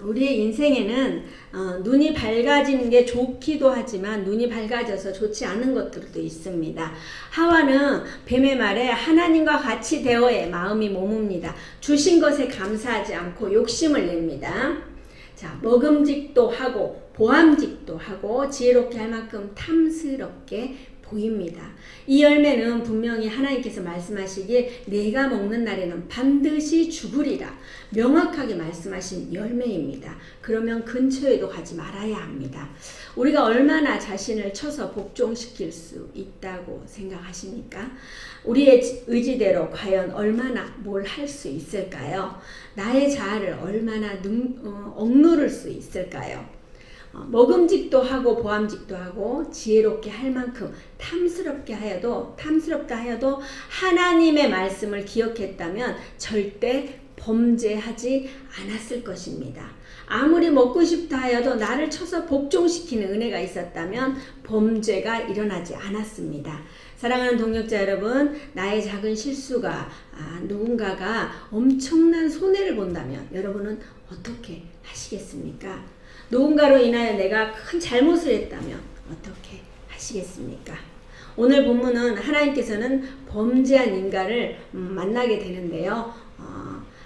우리의 인생에는 눈이 밝아지는 게 좋기도 하지만 눈이 밝아져서 좋지 않은 것들도 있습니다. 하와는 뱀의 말에 하나님과 같이 대어에 마음이 머뭅니다. 주신 것에 감사하지 않고 욕심을 냅니다. 자, 먹음직도 하고 보암직도 하고 지혜롭게 할 만큼 탐스럽게 보입니다. 이 열매는 분명히 하나님께서 말씀하시기에 내가 먹는 날에는 반드시 죽으리라 명확하게 말씀하신 열매입니다. 그러면 근처에도 가지 말아야 합니다. 우리가 얼마나 자신을 쳐서 복종시킬 수 있다고 생각하십니까? 우리의 의지대로 과연 얼마나 뭘 할 수 있을까요? 나의 자아를 얼마나 억누를 수 있을까요? 먹음직도 하고 보암직도 하고 지혜롭게 할 만큼 탐스럽다 하여도 하나님의 말씀을 기억했다면 절대 범죄하지 않았을 것입니다. 아무리 먹고 싶다 하여도 나를 쳐서 복종시키는 은혜가 있었다면 범죄가 일어나지 않았습니다. 사랑하는 동역자 여러분, 나의 작은 실수가 누군가가 엄청난 손해를 본다면 여러분은 어떻게 하시겠습니까? 누군가로 인하여 내가 큰 잘못을 했다면 어떻게 하시겠습니까? 오늘 본문은 하나님께서는 범죄한 인간을 만나게 되는데요.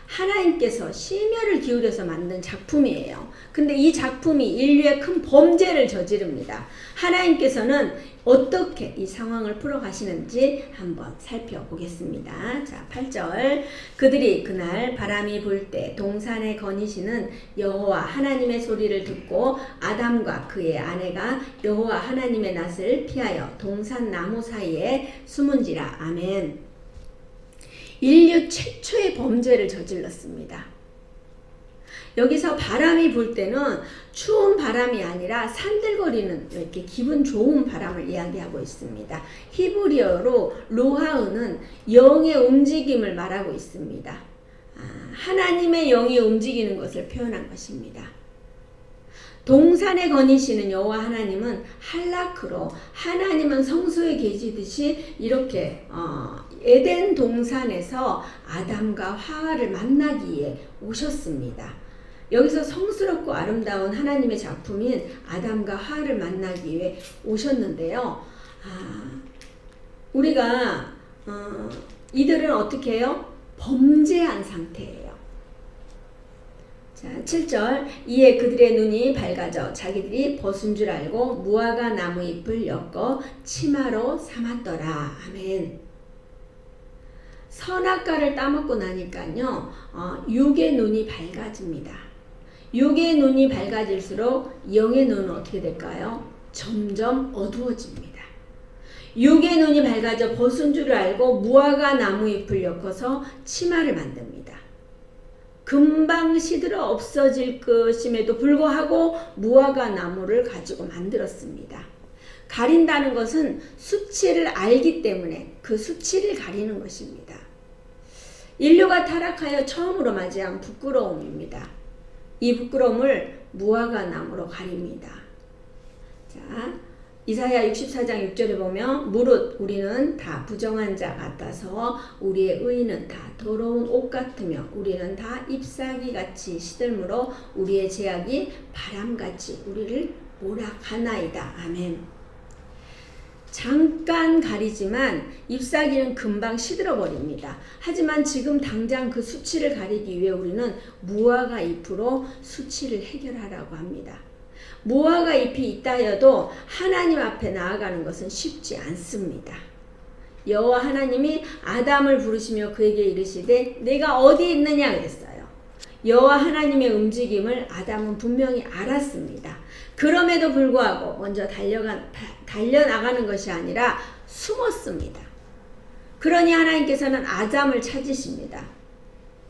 하나님께서 심혈을 기울여서 만든 작품이에요. 근데 이 작품이 인류의 큰 범죄를 저지릅니다. 하나님께서는 어떻게 이 상황을 풀어가시는지 한번 살펴보겠습니다. 자, 8절. 그들이 그날 바람이 불 때 동산에 거니시는 여호와 하나님의 소리를 듣고 아담과 그의 아내가 여호와 하나님의 낯을 피하여 동산 나무 사이에 숨은지라. 아멘. 인류 최초의 범죄를 저질렀습니다. 여기서 바람이 불 때는 추운 바람이 아니라 산들거리는 이렇게 기분 좋은 바람을 이야기하고 있습니다. 히브리어로 로하흐는 영의 움직임을 말하고 있습니다. 하나님의 영이 움직이는 것을 표현한 것입니다. 동산에 거니시는 여호와 하나님은 할라크로 하나님은 성소에 계시듯이 이렇게 에덴 동산에서 아담과 하와를 만나기 위해 오셨습니다. 여기서 성스럽고 아름다운 하나님의 작품인 아담과 하와를 만나기 위해 오셨는데요. 우리가 이들은 어떻게 해요? 범죄한 상태예요. 자, 7절. 이에 그들의 눈이 밝아져 자기들이 벗은 줄 알고 무화과 나무 잎을 엮어 치마로 삼았더라. 아멘. 선악과를 따먹고 나니까요, 육의 눈이 밝아집니다. 육의 눈이 밝아질수록 영의 눈은 어떻게 될까요? 점점 어두워집니다. 육의 눈이 밝아져 벗은 줄 알고 무화과 나무 잎을 엮어서 치마를 만듭니다. 금방 시들어 없어질 것임에도 불구하고 무화과 나무를 가지고 만들었습니다. 가린다는 것은 수치를 알기 때문에 그 수치를 가리는 것입니다. 인류가 타락하여 처음으로 맞이한 부끄러움입니다. 이 부끄러움을 무화과 나무로 가립니다. 자, 이사야 64장 6절에 보면 무릇 우리는 다 부정한 자 같아서 우리의 의는 다 더러운 옷 같으며 우리는 다 잎사귀같이 시들므로 우리의 죄악이 바람같이 우리를 몰아가나이다. 아멘. 잠깐 가리지만 잎사귀는 금방 시들어버립니다. 하지만 지금 당장 그 수치를 가리기 위해 우리는 무화과 잎으로 수치를 해결하라고 합니다. 무화과 잎이 있다 하여도 하나님 앞에 나아가는 것은 쉽지 않습니다. 여호와 하나님이 아담을 부르시며 그에게 이르시되 내가 어디 있느냐 그랬어요. 여호와 하나님의 움직임을 아담은 분명히 알았습니다. 그럼에도 불구하고 먼저 달려나가는 것이 아니라 숨었습니다. 그러니 하나님께서는 아담을 찾으십니다.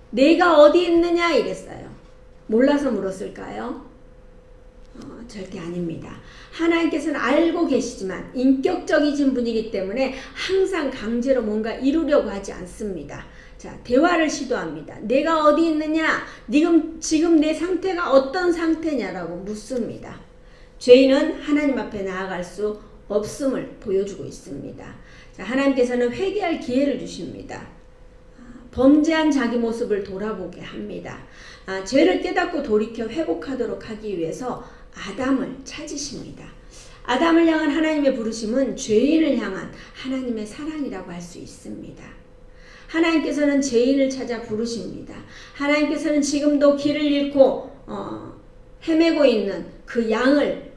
내가 어디 있느냐 이랬어요. 몰라서 물었을까요? 절대 아닙니다. 하나님께서는 알고 계시지만 인격적이신 분이기 때문에 항상 강제로 뭔가 이루려고 하지 않습니다. 자, 대화를 시도합니다. 내가 어디 있느냐? 지금 내 상태가 어떤 상태냐라고 묻습니다. 죄인은 하나님 앞에 나아갈 수 없음을 보여주고 있습니다. 자, 하나님께서는 회개할 기회를 주십니다. 범죄한 자기 모습을 돌아보게 합니다. 죄를 깨닫고 돌이켜 회복하도록 하기 위해서 아담을 찾으십니다. 아담을 향한 하나님의 부르심은 죄인을 향한 하나님의 사랑이라고 할 수 있습니다. 하나님께서는 죄인을 찾아 부르십니다. 하나님께서는 지금도 길을 잃고 헤매고 있는 그 양을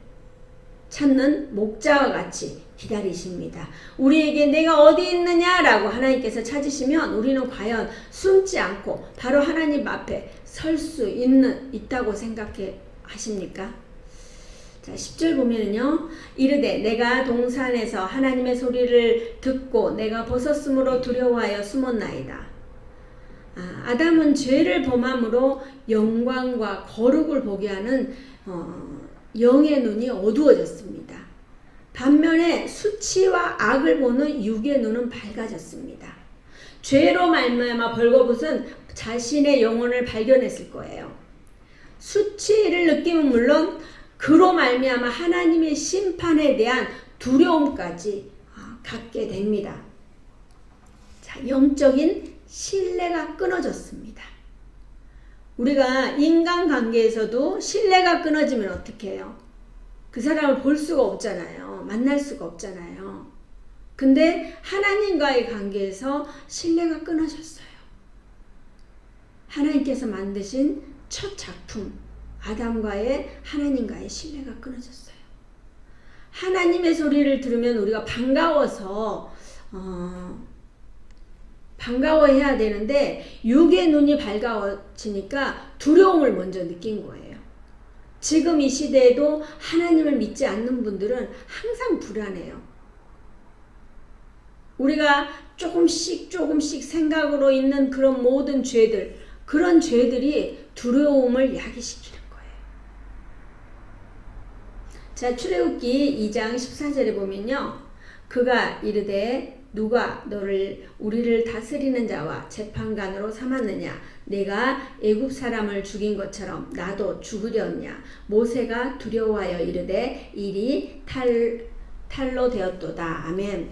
찾는 목자와 같이 기다리십니다. 우리에게 내가 어디 있느냐라고 하나님께서 찾으시면 우리는 과연 숨지 않고 바로 하나님 앞에 설 수 있다고 생각해 하십니까? 자, 10절 보면은요. 이르되 내가 동산에서 하나님의 소리를 듣고 내가 벗었으므로 두려워하여 숨었나이다. 아담은 죄를 범함으로 영광과 거룩을 보게 하는 영의 눈이 어두워졌습니다. 반면에 수치와 악을 보는 육의 눈은 밝아졌습니다. 죄로 말미암아 벌거벗은 자신의 영혼을 발견했을 거예요. 수치를 느끼면 물론 그로 말미암아 하나님의 심판에 대한 두려움까지 갖게 됩니다. 자, 영적인 신뢰가 끊어졌습니다. 우리가 인간관계에서도 신뢰가 끊어지면 어떻게 해요? 그 사람을 볼 수가 없잖아요. 만날 수가 없잖아요. 근데 하나님과의 관계에서 신뢰가 끊어졌어요. 하나님께서 만드신 첫 작품 아담과의 하나님과의 신뢰가 끊어졌어요. 하나님의 소리를 들으면 우리가 반가워해야 되는데 육의 눈이 밝아지니까 두려움을 먼저 느낀 거예요. 지금 이 시대에도 하나님을 믿지 않는 분들은 항상 불안해요. 우리가 조금씩 생각으로 있는 그런 모든 죄들, 그런 죄들이 두려움을 야기시키는 거예요. 자, 출애굽기 2장 14절에 보면요. 그가 이르되 누가 우리를 다스리는 자와 재판관으로 삼았느냐? 내가 애굽 사람을 죽인 것처럼 나도 죽으려냐? 모세가 두려워하여 이르되 일이 탈로 되었도다. 아멘.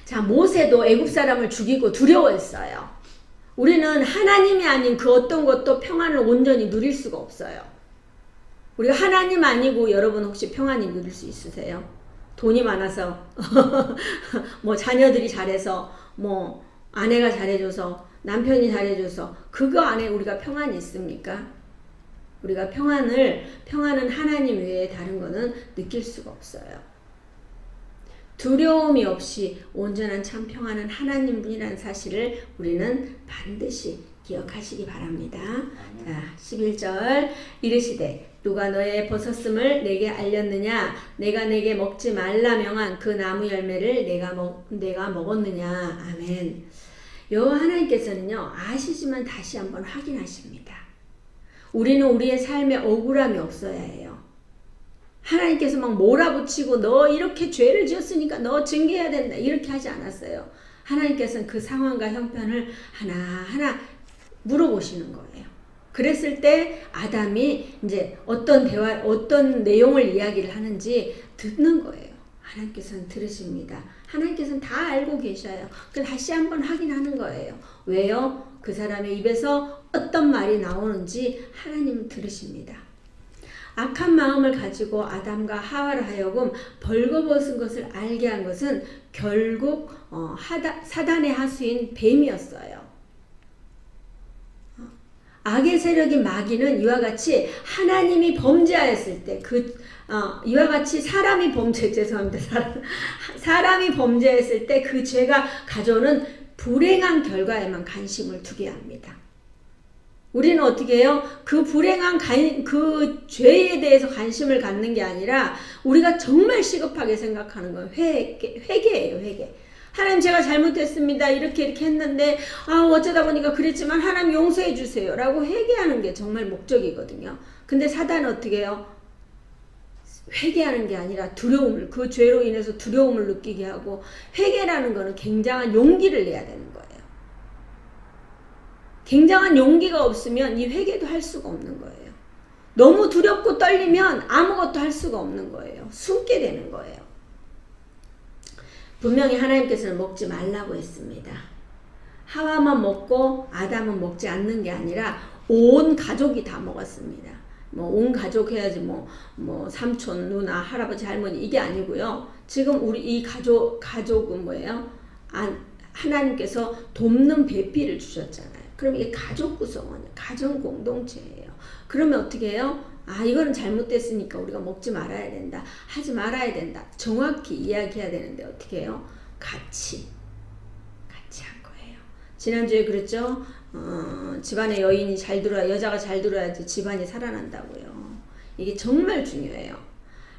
자, 모세도 애굽 사람을 죽이고 두려워했어요. 우리는 하나님이 아닌 그 어떤 것도 평안을 온전히 누릴 수가 없어요. 우리가 하나님 아니고 여러분 혹시 평안이 누릴 수 있으세요? 돈이 많아서 뭐 자녀들이 잘해서 뭐 아내가 잘해줘서 남편이 잘해줘서 그거 안에 우리가 평안이 있습니까? 우리가 평안은 하나님 외에 다른 거는 느낄 수가 없어요. 두려움이 없이 온전한 참 평안은 하나님뿐이라는 사실을 우리는 반드시 기억하시기 바랍니다. 자, 11절 이르시되 누가 너의 벗었음을 내게 알렸느냐? 내가 내게 먹지 말라 명한 그 나무 열매를 내가 먹었느냐? 아멘. 여호와 하나님께서는요, 아시지만 다시 한번 확인하십니다. 우리는 우리의 삶에 억울함이 없어야 해요. 하나님께서 막 몰아붙이고 너 이렇게 죄를 지었으니까 너 징계해야 된다 이렇게 하지 않았어요. 하나님께서는 그 상황과 형편을 하나하나 물어보시는 거예요. 그랬을 때 아담이 이제 어떤 내용을 이야기를 하는지 듣는 거예요. 하나님께서는 들으십니다. 하나님께서는 다 알고 계셔요. 그래서 다시 한번 확인하는 거예요. 왜요? 그 사람의 입에서 어떤 말이 나오는지 하나님은 들으십니다. 악한 마음을 가지고 아담과 하와를 하여금 벌거벗은 것을 알게 한 것은 결국 사단의 하수인 뱀이었어요. 악의 세력인 마귀는 이와 같이 하나님이 범죄하였을 때 이와 같이 사람이 범죄했을 때 그 죄가 가져오는 불행한 결과에만 관심을 두게 합니다. 우리는 어떻게 해요? 그 불행한 그 죄에 대해서 관심을 갖는 게 아니라 우리가 정말 시급하게 생각하는 건 회개예요, 회개. 하나님 제가 잘못했습니다. 이렇게 했는데 어쩌다 보니까 그랬지만 하나님 용서해 주세요. 라고 회개하는 게 정말 목적이거든요. 근데 사단은 어떻게 해요? 회개하는 게 아니라 그 죄로 인해서 두려움을 느끼게 하고 회개라는 거는 굉장한 용기를 내야 되는 거예요. 굉장한 용기가 없으면 이 회개도 할 수가 없는 거예요. 너무 두렵고 떨리면 아무것도 할 수가 없는 거예요. 숨게 되는 거예요. 분명히 하나님께서는 먹지 말라고 했습니다. 하와만 먹고 아담은 먹지 않는 게 아니라 온 가족이 다 먹었습니다. 뭐 온 가족 해야지 뭐 삼촌, 누나, 할아버지, 할머니 이게 아니고요. 지금 우리 이 가족은 뭐예요? 하나님께서 돕는 배필을 주셨잖아요. 그럼 이게 가족 구성원이에요. 가정 공동체예요. 그러면 어떻게 해요? 이거는 잘못됐으니까 우리가 먹지 말아야 된다. 하지 말아야 된다. 정확히 이야기해야 되는데 어떻게 해요? 같이 한 거예요. 지난주에 그랬죠? 집안에 여인이 잘 들어야, 여자가 잘 들어야지 집안이 살아난다고요. 이게 정말 중요해요.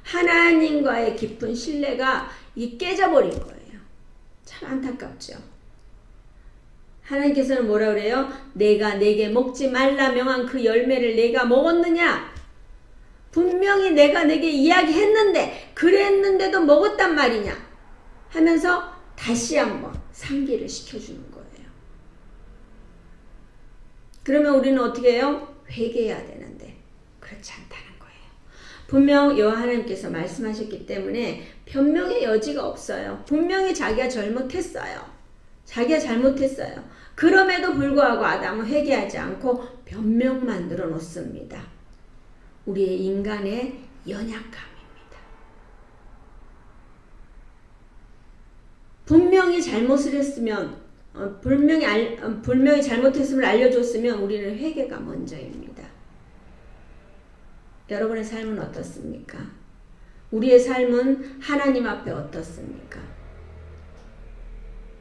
하나님과의 깊은 신뢰가 이게 깨져버린 거예요. 참 안타깝죠. 하나님께서는 뭐라 그래요? 내가 내게 먹지 말라 명한 그 열매를 내가 먹었느냐? 분명히 내가 내게 이야기했는데 그랬는데도 먹었단 말이냐? 하면서 다시 한번 상기를 시켜주는 거예요. 그러면 우리는 어떻게 해요? 회개해야 되는데 그렇지 않다는 거예요. 분명 여호와 하나님께서 말씀하셨기 때문에 변명의 여지가 없어요. 분명히 자기가 잘못했어요. 그럼에도 불구하고 아담은 회개하지 않고 변명만 늘어놓습니다. 우리의 인간의 연약함입니다. 분명히 잘못을 했으면 분명히 잘못했음을 알려줬으면 우리는 회개가 먼저입니다. 여러분의 삶은 어떻습니까? 우리의 삶은 하나님 앞에 어떻습니까?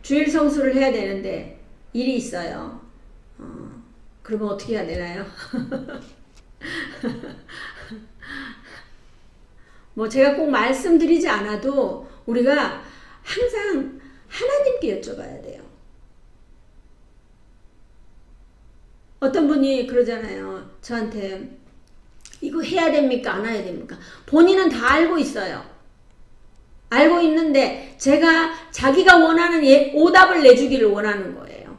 주일 성수를 해야 되는데 일이 있어요. 그러면 어떻게 해야 되나요? 뭐 제가 꼭 말씀드리지 않아도 우리가 항상 하나님께 여쭤봐야 돼요. 어떤 분이 그러잖아요. 저한테 이거 해야 됩니까? 안 해야 됩니까? 본인은 다 알고 있어요. 알고 있는데 자기가 원하는 오답을 내주기를 원하는 거예요.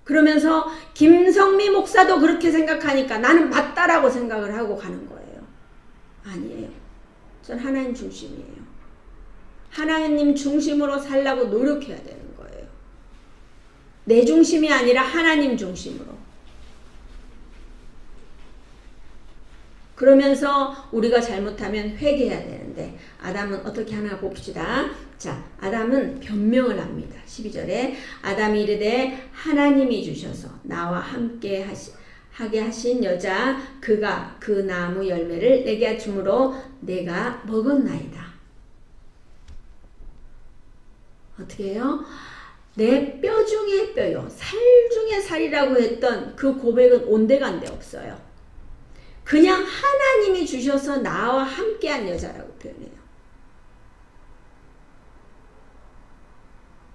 그러면서 김성미 목사도 그렇게 생각하니까 나는 맞다라고 생각을 하고 가는 거예요. 아니에요. 전 하나님 중심이에요. 하나님 중심으로 살라고 노력해야 되는 거예요. 내 중심이 아니라 하나님 중심으로. 그러면서 우리가 잘못하면 회개해야 되는데 아담은 어떻게 하나 봅시다. 자, 아담은 변명을 합니다. 12절에 아담이 이르되 하나님이 주셔서 나와 함께 하게 하신 여자 그가 그 나무 열매를 내게 주므로 내가 먹었나이다. 어떻게 해요? 내 뼈 중에 뼈요 살 중에 살이라고 했던 그 고백은 온데간데 없어요. 그냥 하나님이 주셔서 나와 함께한 여자라고 표현해요.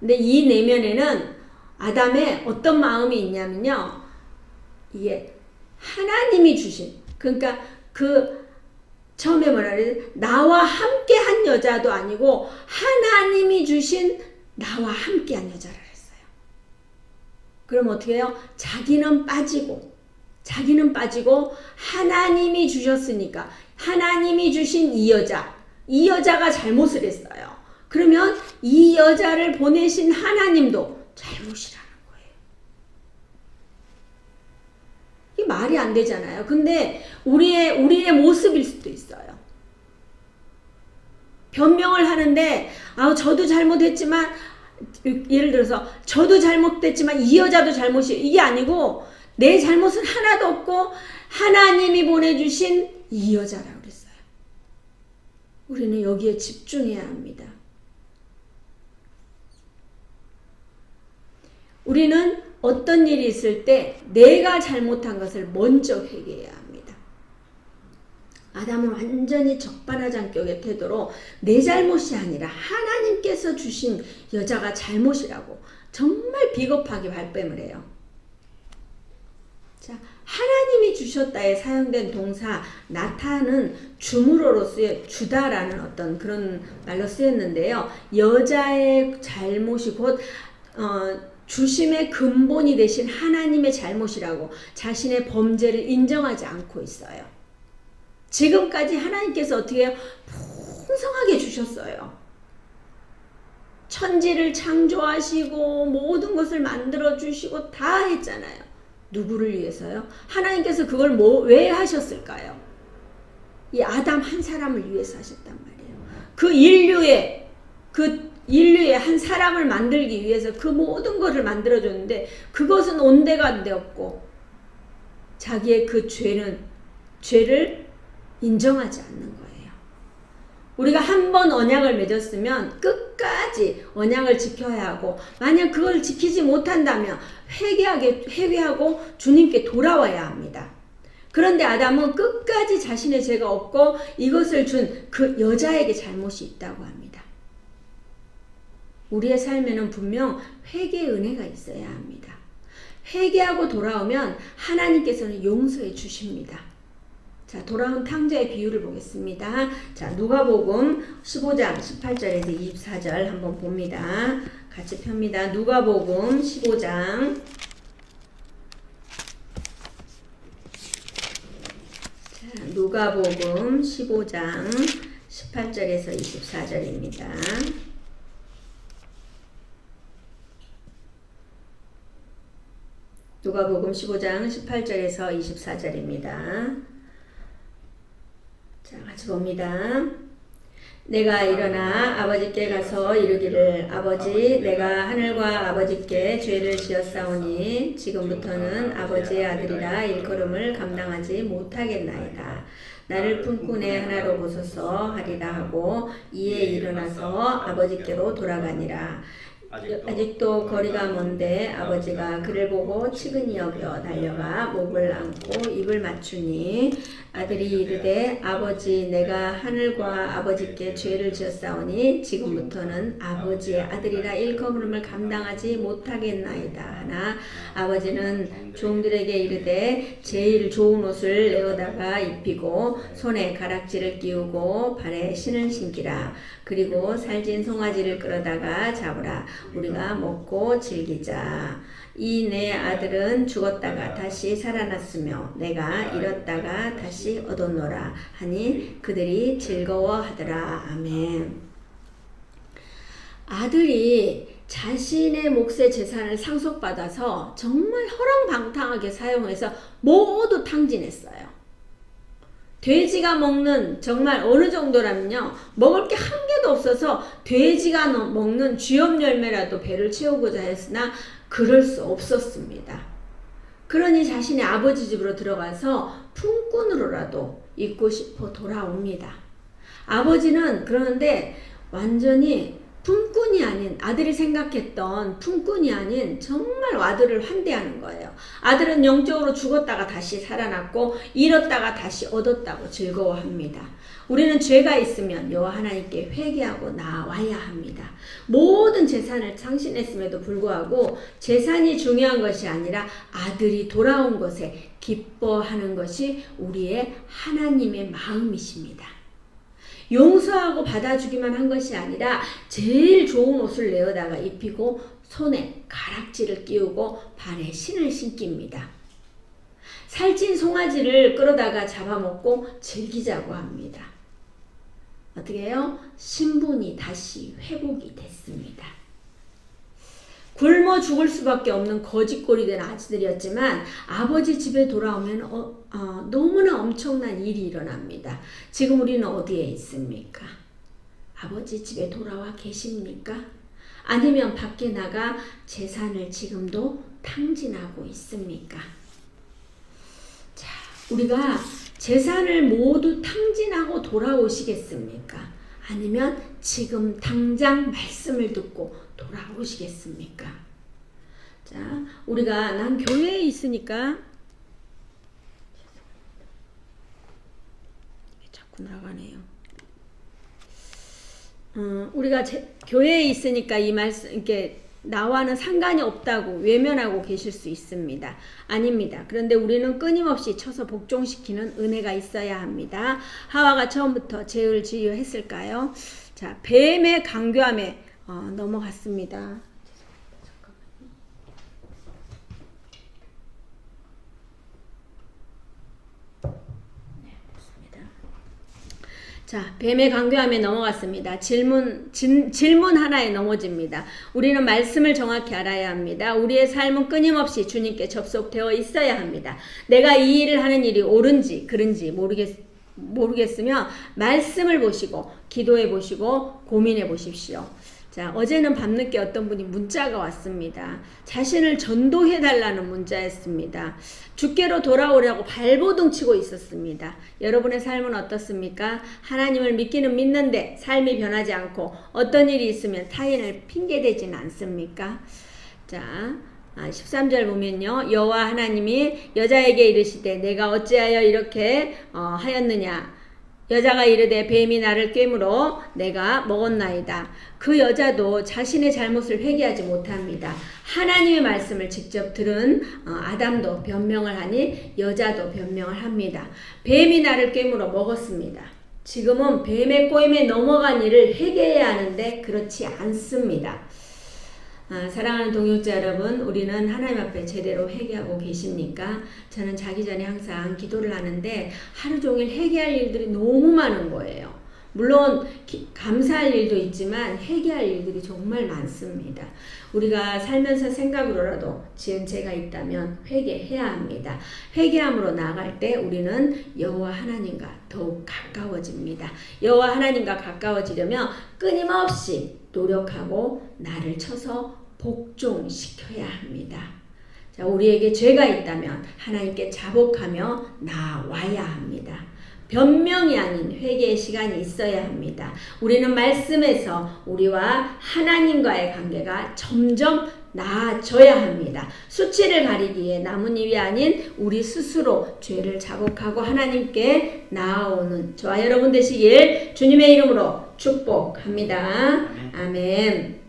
근데 이 내면에는 아담의 어떤 마음이 있냐면요. 이게 하나님이 주신, 그러니까 처음에 뭐라 그래요? 나와 함께한 여자도 아니고 하나님이 주신 나와 함께한 여자를 했어요. 그럼 어떻게 해요? 자기는 빠지고 하나님이 주셨으니까 하나님이 주신 이 여자가 잘못을 했어요. 그러면 이 여자를 보내신 하나님도 잘못이라는 거예요. 이게 말이 안 되잖아요. 근데 우리의 모습일 수도 있어요. 변명을 하는데 저도 잘못했지만 예를 들어서 저도 잘못됐지만 이 여자도 잘못이에요. 이게 아니고 내 잘못은 하나도 없고 하나님이 보내주신 이 여자라고 그랬어요. 우리는 여기에 집중해야 합니다. 우리는 어떤 일이 있을 때 내가 잘못한 것을 먼저 회개해야 합니다. 아담은 완전히 적반하장격의 태도로 내 잘못이 아니라 하나님께서 주신 여자가 잘못이라고 정말 비겁하게 발뺌을 해요. 자, 하나님이 주셨다에 사용된 동사 나타는 주무로로 주다라는 어떤 그런 말로 쓰였는데요. 여자의 잘못이 곧 주심의 근본이 되신 하나님의 잘못이라고 자신의 범죄를 인정하지 않고 있어요. 지금까지 하나님께서 어떻게 해요? 풍성하게 주셨어요. 천지를 창조하시고 모든 것을 만들어 주시고 다 했잖아요. 누구를 위해서요? 하나님께서 그걸 왜 하셨을까요? 이 아담 한 사람을 위해서 하셨단 말이에요. 그 인류의 한 사람을 만들기 위해서 그 모든 것을 만들어줬는데 그것은 온데가 안 되었고 자기의 그 죄를 인정하지 않는 거예요. 우리가 한 번 언약을 맺었으면 끝까지 언약을 지켜야 하고 만약 그걸 지키지 못한다면 회개하고 주님께 돌아와야 합니다. 그런데 아담은 끝까지 자신의 죄가 없고 이것을 준 그 여자에게 잘못이 있다고 합니다. 우리의 삶에는 분명 회개의 은혜가 있어야 합니다. 회개하고 돌아오면 하나님께서는 용서해 주십니다. 자, 돌아온 탕자의 비유를 보겠습니다. 자, 누가복음 15장 18절에서 24절 한번 봅니다. 같이 펴니다. 누가복음 15장 누가복음 15장 18절에서 24절입니다. 누가복음 15장 18절에서 24절입니다. 자, 같이 봅니다. 내가 일어나 아버지께 가서 이르기를 아버지 내가 하늘과 아버지께 죄를 지었사오니 지금부터는 아버지의 아들이라 일컬음을 감당하지 못하겠나이다. 나를 품꾼의 하나로 보소서 하리라 하고 이에 일어나서 아버지께로 돌아가니라. 아직도 거리가 먼데 아버지가 그를 보고 치근히 여겨 달려가 목을 안고 입을 맞추니 아들이 이르되 아버지 내가 하늘과 아버지께 죄를 지었사오니 지금부터는 아버지의 아들이라 일컬음을 감당하지 못하겠나이다 하나 아버지는 종들에게 이르되 제일 좋은 옷을 내어다가 입히고 손에 가락지를 끼우고 발에 신을 신기라. 그리고 살진 송아지를 끌어다가 잡으라. 우리가 먹고 즐기자. 이 내 아들은 죽었다가 다시 살아났으며 내가 잃었다가 다시 얻었노라 하니 그들이 즐거워하더라. 아멘. 아들이 자신의 몫의 재산을 상속받아서 정말 허랑방탕하게 사용해서 모두 탕진했어요. 돼지가 먹는 정말 어느 정도라면요. 먹을 게 한 개도 없어서 돼지가 먹는 쥐염 열매라도 배를 채우고자 했으나 그럴 수 없었습니다. 그러니 자신의 아버지 집으로 들어가서 품꾼으로라도 있고 싶어 돌아옵니다. 아버지는 그러는데 완전히 품꾼이 아닌 아들이 생각했던 품꾼이 아닌 정말 아들을 환대하는 거예요. 아들은 영적으로 죽었다가 다시 살아났고 잃었다가 다시 얻었다고 즐거워합니다. 우리는 죄가 있으면 여호와 하나님께 회개하고 나와야 합니다. 모든 재산을 상실했음에도 불구하고 재산이 중요한 것이 아니라 아들이 돌아온 것에 기뻐하는 것이 우리의 하나님의 마음이십니다. 용서하고 받아주기만 한 것이 아니라 제일 좋은 옷을 내어다가 입히고 손에 가락지를 끼우고 발에 신을 신깁니다. 살찐 송아지를 끌어다가 잡아먹고 즐기자고 합니다. 어떻게 해요? 신분이 다시 회복이 됐습니다. 굶어 죽을 수밖에 없는 거짓골이 된 아들이었지만 아버지 집에 돌아오면 너무나 엄청난 일이 일어납니다. 지금 우리는 어디에 있습니까? 아버지 집에 돌아와 계십니까? 아니면 밖에 나가 재산을 지금도 탕진하고 있습니까? 자, 우리가 재산을 모두 탕진하고 돌아오시겠습니까? 아니면 지금 당장 말씀을 듣고 돌아오시겠습니까? 자, 우리가 난 교회에 있으니까 자꾸 나가네요. 우리가 교회에 있으니까 이 말씀 이렇게 나와는 상관이 없다고 외면하고 계실 수 있습니다. 아닙니다. 그런데 우리는 끊임없이 쳐서 복종시키는 은혜가 있어야 합니다. 하와가 처음부터 죄를 지으했을까요? 자, 뱀의 강교함에 넘어갔습니다. 자, 뱀의 강교함에 넘어갔습니다. 질문 하나에 넘어집니다. 우리는 말씀을 정확히 알아야 합니다. 우리의 삶은 끊임없이 주님께 접속되어 있어야 합니다. 내가 이 일을 하는 일이 옳은지 그른지 모르겠으며 말씀을 보시고 기도해 보시고 고민해 보십시오. 자, 어제는 밤늦게 어떤 분이 문자가 왔습니다. 자신을 전도해 달라는 문자였습니다. 주께로 돌아오려고 발버둥 치고 있었습니다. 여러분의 삶은 어떻습니까? 하나님을 믿기는 믿는데 삶이 변하지 않고 어떤 일이 있으면 타인을 핑계대지는 않습니까? 자, 13절 보면요. 여호와 하나님이 여자에게 이르시되 내가 어찌하여 이렇게 하였느냐. 여자가 이르되 뱀이 나를 꿰물어 내가 먹었나이다. 그 여자도 자신의 잘못을 회개하지 못합니다. 하나님의 말씀을 직접 들은 아담도 변명을 하니 여자도 변명을 합니다. 뱀이 나를 꿰물어 먹었습니다. 지금은 뱀의 꼬임에 넘어간 일을 회개해야 하는데 그렇지 않습니다. 사랑하는 동역자 여러분, 우리는 하나님 앞에 제대로 회개하고 계십니까? 저는 자기 전에 항상 기도를 하는데 하루 종일 회개할 일들이 너무 많은 거예요. 물론 감사할 일도 있지만 회개할 일들이 정말 많습니다. 우리가 살면서 생각으로라도 지은 죄가 있다면 회개해야 합니다. 회개함으로 나아갈 때 우리는 여호와 하나님과 더욱 가까워집니다. 여호와 하나님과 가까워지려면 끊임없이 노력하고 나를 쳐서 복종시켜야 합니다. 자, 우리에게 죄가 있다면 하나님께 자복하며 나와야 합니다. 변명이 아닌 회개의 시간이 있어야 합니다. 우리는 말씀에서 우리와 하나님과의 관계가 점점 나아져야 합니다. 수치를 가리기에 나뭇잎이 아닌 우리 스스로 죄를 자복하고 하나님께 나아오는 저와 여러분 되시길 주님의 이름으로 축복합니다. 아멘.